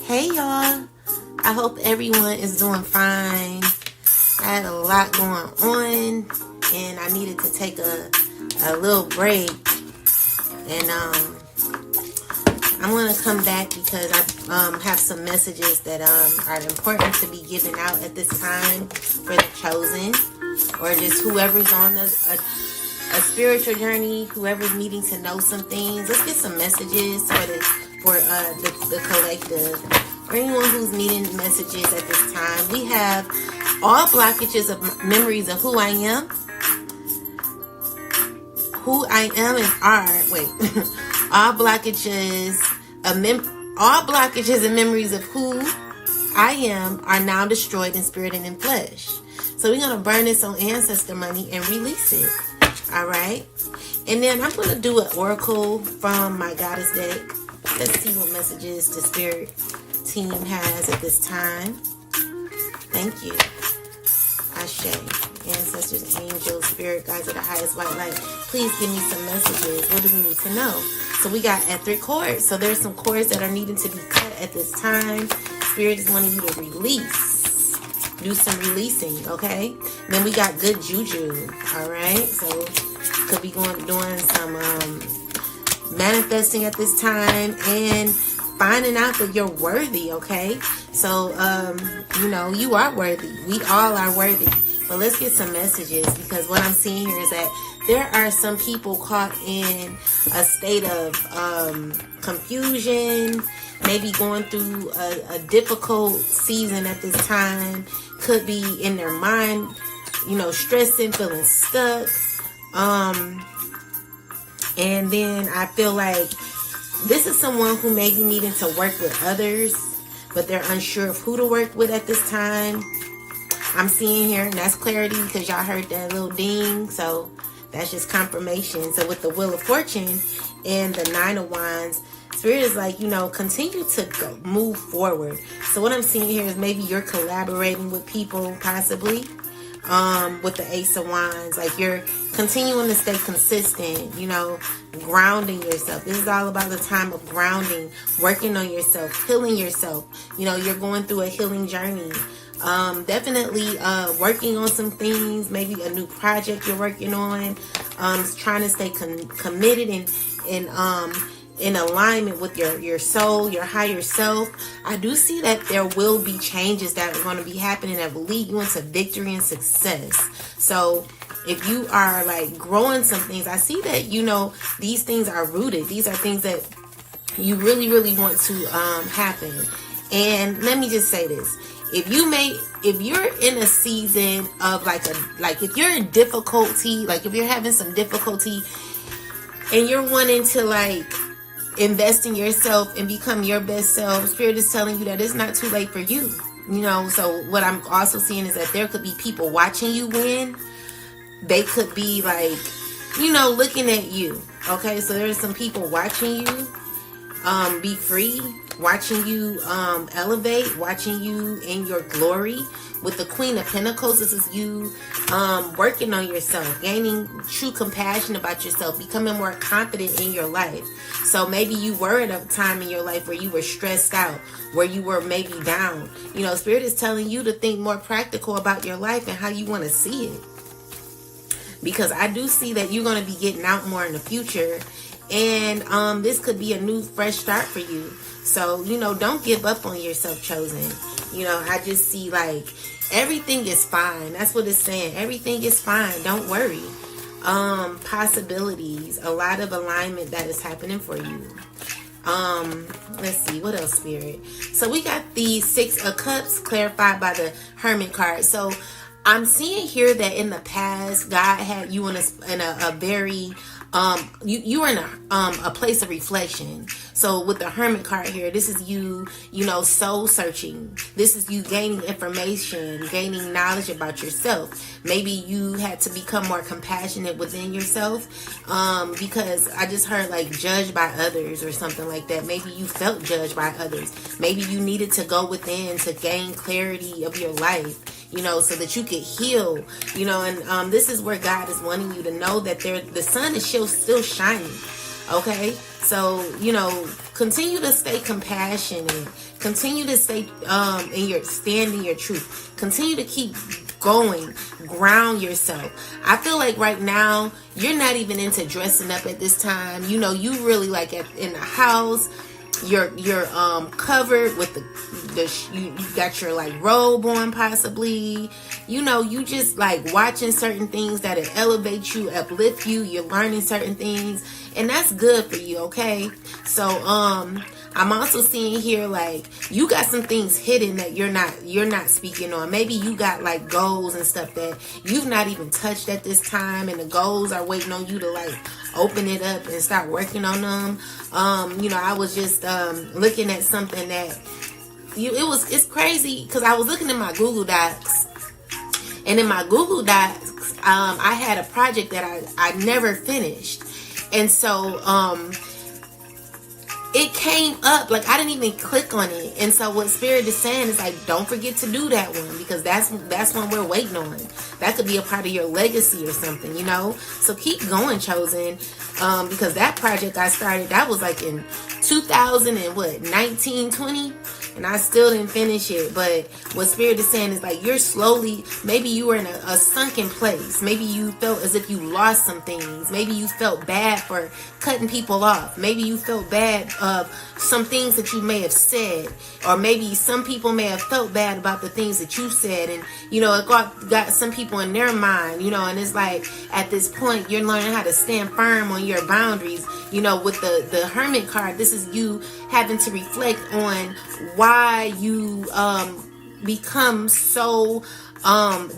Hey y'all, I hope everyone is doing fine. I had a lot going on and I needed to take a little break, and I'm going to come back because I have some messages that are important to be given out at this time for the chosen, or just whoever's on a spiritual journey, whoever's needing to know some things. Let's get some messages for the collective, or anyone who's needing messages at this time. We have all blockages of memories of who I am. Who I am and are. Wait. all blockages and memories of who I am are now destroyed in spirit and in flesh. So we're going to burn this on ancestor money and release it. Alright? And then I'm going to do an oracle from my goddess deck. Let's see what messages the spirit team has at this time. Thank you. Ashe. Ancestors, angels, spirit guides of the highest white light. Please give me some messages. What do we need to know? So we got etheric cords. So there's some cords that are needing to be cut at this time. Spirit is wanting you to release. Do some releasing, okay? Then we got good juju. Alright? So could be doing some manifesting at this time and finding out that you're worthy, okay? So you are worthy. We all are worthy. But let's get some messages, because what I'm seeing here is that there are some people caught in a state of confusion, maybe going through a difficult season at this time. Could be in their mind, stressing, feeling stuck. And then I feel like this is someone who may be needing to work with others, but they're unsure of who to work with at this time. I'm seeing here, and that's clarity because y'all heard that little ding. So that's just confirmation. So with the Wheel of Fortune and the Nine of Wands, Spirit is like, continue to move forward. So what I'm seeing here is maybe you're collaborating with people, possibly. With the Ace of Wands, like you're continuing to stay consistent, grounding yourself. This is all about the time of grounding, working on yourself, healing yourself. You're going through a healing journey. Definitely working on some things, maybe a new project you're working on, trying to stay committed and in alignment with your soul, your higher self. I do see that there will be changes that are going to be happening that will lead you into victory and success. So if you are like growing some things, I see that, these things are rooted. These are things that you really, really want to happen. And let me just say this. If you're in a season of if you're in difficulty, like if you're having some difficulty and you're wanting to invest in yourself and become your best self, Spirit is telling you that it's not too late for you. So what I'm also seeing is that there could be people watching you win. They could be looking at you. Okay, so there's some people watching you be free, watching you elevate, watching you in your glory. With the Queen of Pentacles, this is you working on yourself, gaining true compassion about yourself, becoming more confident in your life. So maybe you were at a time in your life where you were stressed out, where you were maybe down. Spirit is telling you to think more practical about your life and how you want to see it. Because I do see that you're going to be getting out more in the future. And this could be a new, fresh start for you. So, don't give up on yourself, chosen. I just see everything is fine. That's what it's saying. Everything is fine. Don't worry. Possibilities. A lot of alignment that is happening for you. Let's see. What else, Spirit? So we got the Six of Cups clarified by the Hermit card. So I'm seeing here that in the past, God had you in a very... you were in a place of reflection. So with the Hermit card here, this is you, soul searching. This is you gaining information, gaining knowledge about yourself. Maybe you had to become more compassionate within yourself, because I just heard judged by others or something like that. Maybe you felt judged by others. Maybe you needed to go within to gain clarity of your life. So that you could heal, and this is where God is wanting you to know that the sun is still shining. Okay, so continue to stay compassionate. Continue to stay stand in your truth. Continue to keep going. Ground yourself. I feel like right now you're not even into dressing up at this time. You really like in the house. You're covered with you got your like robe on possibly. You just like watching certain things that elevate you, uplift you. You're learning certain things, and that's good for you. Okay, so I'm also seeing here like you got some things hidden that you're not speaking on. Maybe you got like goals and stuff that you've not even touched at this time, and the goals are waiting on you to like open it up and start working on them. I was just looking at something that it's crazy because I was looking at my Google Docs, and in my Google Docs I had a project that I never finished, and so it came up like I didn't even click on it. And so what Spirit is saying is like, don't forget to do that one, because that's one we're waiting on. That could be a part of your legacy or something, so keep going, Chosen, because that project I started, that was like in 2019, 20, and I still didn't finish it. But what Spirit is saying is like, you're slowly, maybe you were in a sunken place. Maybe you felt as if you lost some things. Maybe you felt bad for cutting people off. Maybe you felt bad of some things that you may have said, or maybe some people may have felt bad about the things that you said, and it got some people in their mind, and it's like at this point you're learning how to stand firm on your boundaries. With the Hermit card, this is you having to reflect on why you become so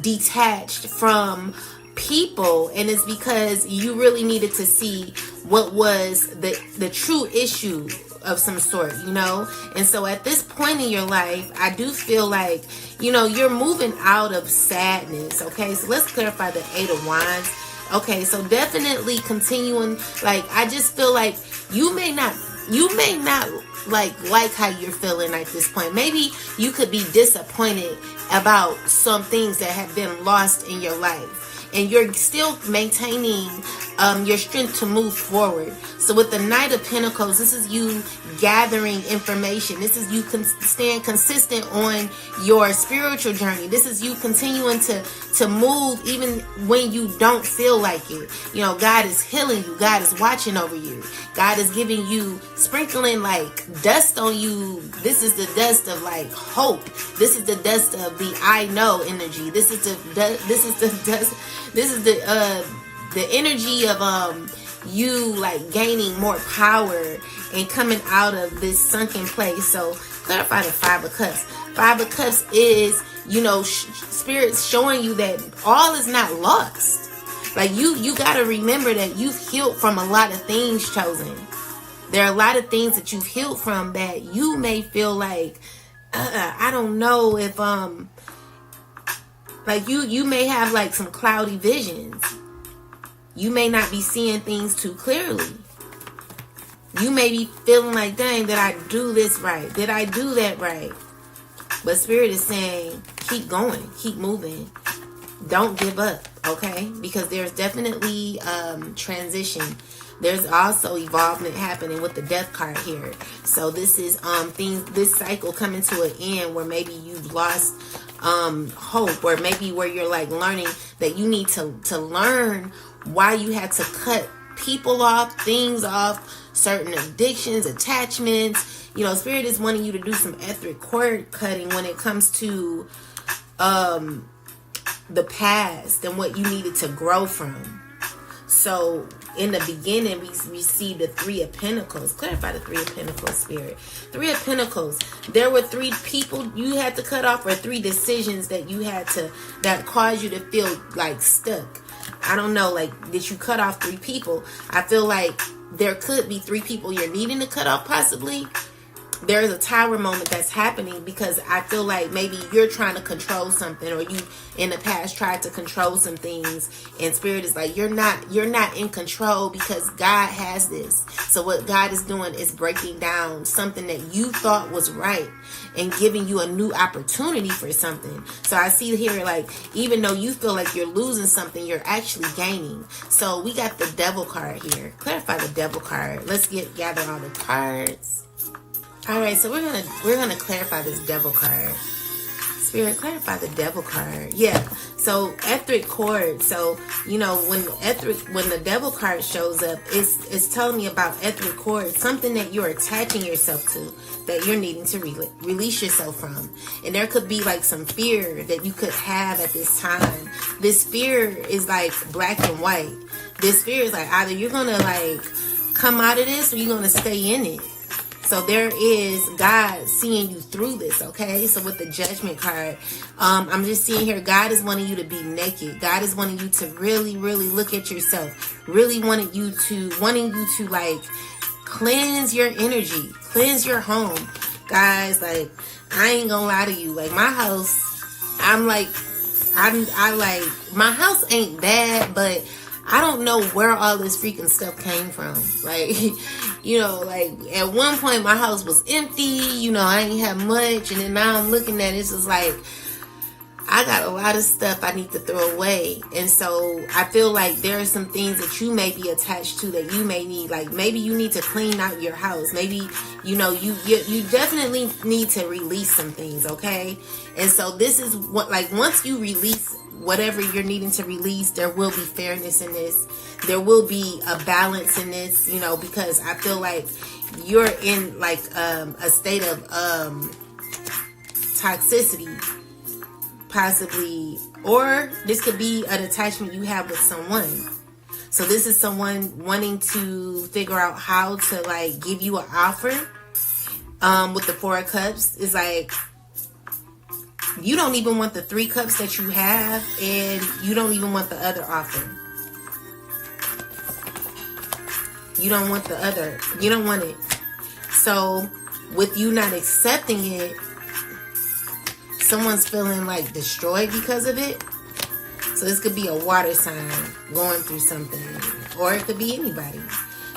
detached from people, and it's because you really needed to see what was the true issue of some sort, and so at this point in your life, I do feel like you're moving out of sadness. Okay, so let's clarify the 8 of Wands. Okay, so definitely continuing, like I just feel like you may not like how you're feeling at this point. Maybe you could be disappointed about some things that have been lost in your life, and you're still maintaining your strength to move forward. So with the Knight of Pentacles, this is you gathering information. This is you staying consistent on your spiritual journey. This is you continuing to move even when you don't feel like it. God is healing you. God is watching over you. God is giving you, sprinkling like dust on you. This is the dust of like hope. This is the dust of the I know energy. This is the energy of you like gaining more power and coming out of this sunken place. So clarify the 5 of Cups. 5 of Cups is Spirit's showing you that all is not lost. Like you got to remember that you've healed from a lot of things, Chosen. There are a lot of things that you've healed from that you may feel like I don't know if like you may have like some cloudy visions. You may not be seeing things too clearly. You may be feeling like, dang, did I do this right? Did I do that right? But Spirit is saying, keep going, keep moving. Don't give up, okay? Because there's definitely transition. There's also evolvement happening with the Death card here. So this is this cycle coming to an end where maybe you've lost hope, or maybe where you're like learning that you need to learn why you had to cut people off, things off, certain addictions, attachments. Spirit is wanting you to do some etheric cord cutting when it comes to the past and what you needed to grow from. So in the beginning, we see the 3 of Pentacles. Clarify the 3 of Pentacles, Spirit. 3 of Pentacles. There were 3 people you had to cut off, or 3 decisions that you had to, that caused you to feel like stuck. I don't know, like, did you cut off 3 people? I feel like there could be 3 people you're needing to cut off, possibly. there is a tower moment that's happening, because I feel like maybe you're trying to control something, or you in the past tried to control some things, and Spirit is like, you're not in control, because God has this. So what God is doing is breaking down something that you thought was right and giving you a new opportunity for something. So I see here, like, even though you feel like you're losing something, you're actually gaining. So we got the Devil card here. Clarify the Devil card. Let's gather all the cards. All right, so we're gonna clarify this Devil card. Spirit, clarify the Devil card. Yeah. So etheric cord. So you know, when the Devil card shows up, it's telling me about etheric cord, something that you're attaching yourself to, that you're needing to release yourself from. And there could be like some fear that you could have at this time. This fear is like black and white. This fear is like, either you're gonna like come out of this, or you're gonna stay in it. So there is God seeing you through this, okay? So with the Judgment card, I'm just seeing here, God is wanting you to be naked. God is wanting you to really, really look at yourself. Really wanting you to like cleanse your energy, cleanse your home. Guys, like, I ain't gonna lie to you. Like, my house, I like, my house ain't bad, but I don't know where all this freaking stuff came from. Like, you know, like, at one point my house was empty, you know, I ain't have much, and then now I'm looking at it, it's just like, I got a lot of stuff I need to throw away. And so I feel like there are some things that you may be attached to that you may need, like, maybe you need to clean out your house. Maybe, you know, you definitely need to release some things, okay? And so this is what, like, once you release whatever you're needing to release, there will be fairness in this. There will be a balance in this, you know, because I feel like you're in like a state of toxicity, possibly, or this could be an attachment you have with someone. So this is someone wanting to figure out how to like give you an offer. With the Four of Cups, is like, you don't even want the 3 cups that you have, and you don't even want the other offer. You don't want the other. You don't want it. So with you not accepting it, someone's feeling like destroyed because of it. So this could be a water sign going through something, or it could be anybody.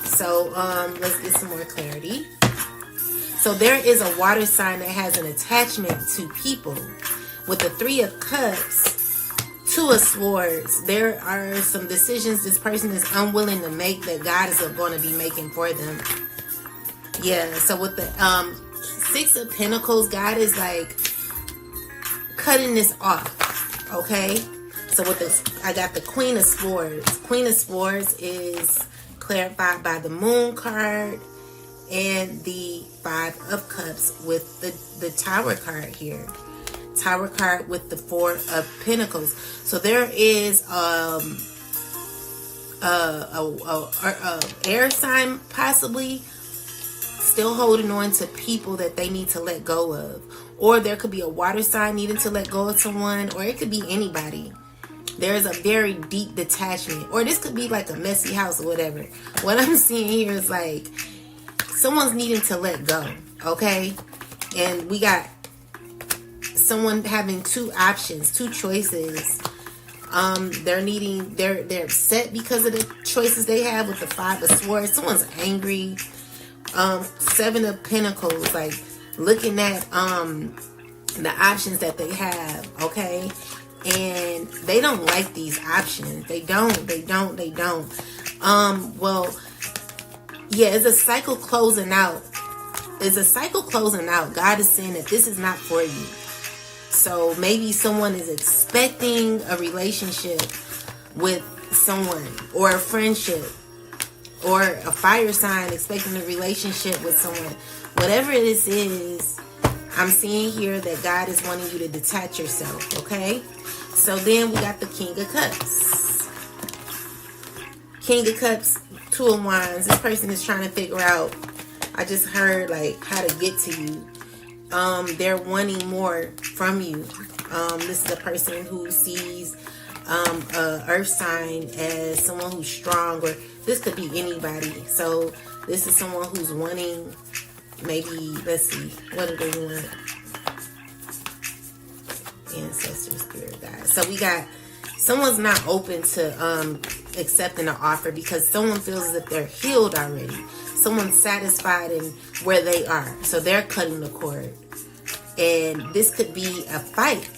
So let's get some more clarity. So there is a water sign that has an attachment to people. With the 3 of Cups, 2 of Swords, there are some decisions this person is unwilling to make that God is going to be making for them. Yeah, so with the 6 of Pentacles, God is like cutting this off, okay? So with this, I got the Queen of Swords. Queen of Swords is clarified by the Moon card and the 5 of Cups with the Tower card here. Tower card with the 4 of Pentacles. So there is a air sign possibly still holding on to people that they need to let go of. Or there could be a water sign needing to let go of someone, or it could be anybody. There's a very deep detachment, or this could be like a messy house or whatever. What I'm seeing here is like someone's needing to let go, okay? And we got someone having 2 options, 2 choices. They're upset because of the choices they have with the 5 of Swords. Someone's angry. 7 of Pentacles, like looking at the options that they have, okay? And they don't like these options. They don't. Well, yeah, it's a cycle closing out. God is saying that this is not for you. So maybe someone is expecting a relationship with someone, or a friendship, or a fire sign expecting a relationship with someone. Whatever this is, I'm seeing here that God is wanting you to detach yourself, okay? So then we got the King of Cups. King of Cups, 2 of Wands. This person is trying to figure out, I just heard like how to get to you. They're wanting more from you. This is a person who sees a earth sign as someone who's strong, or this could be anybody. So this is someone who's wanting maybe, let's see, what do they want? Ancestor, spirit guide. So we got someone's not open to accepting an offer because someone feels as if they're healed already. Someone's satisfied in where they are, so they're cutting the cord. And this could be a fight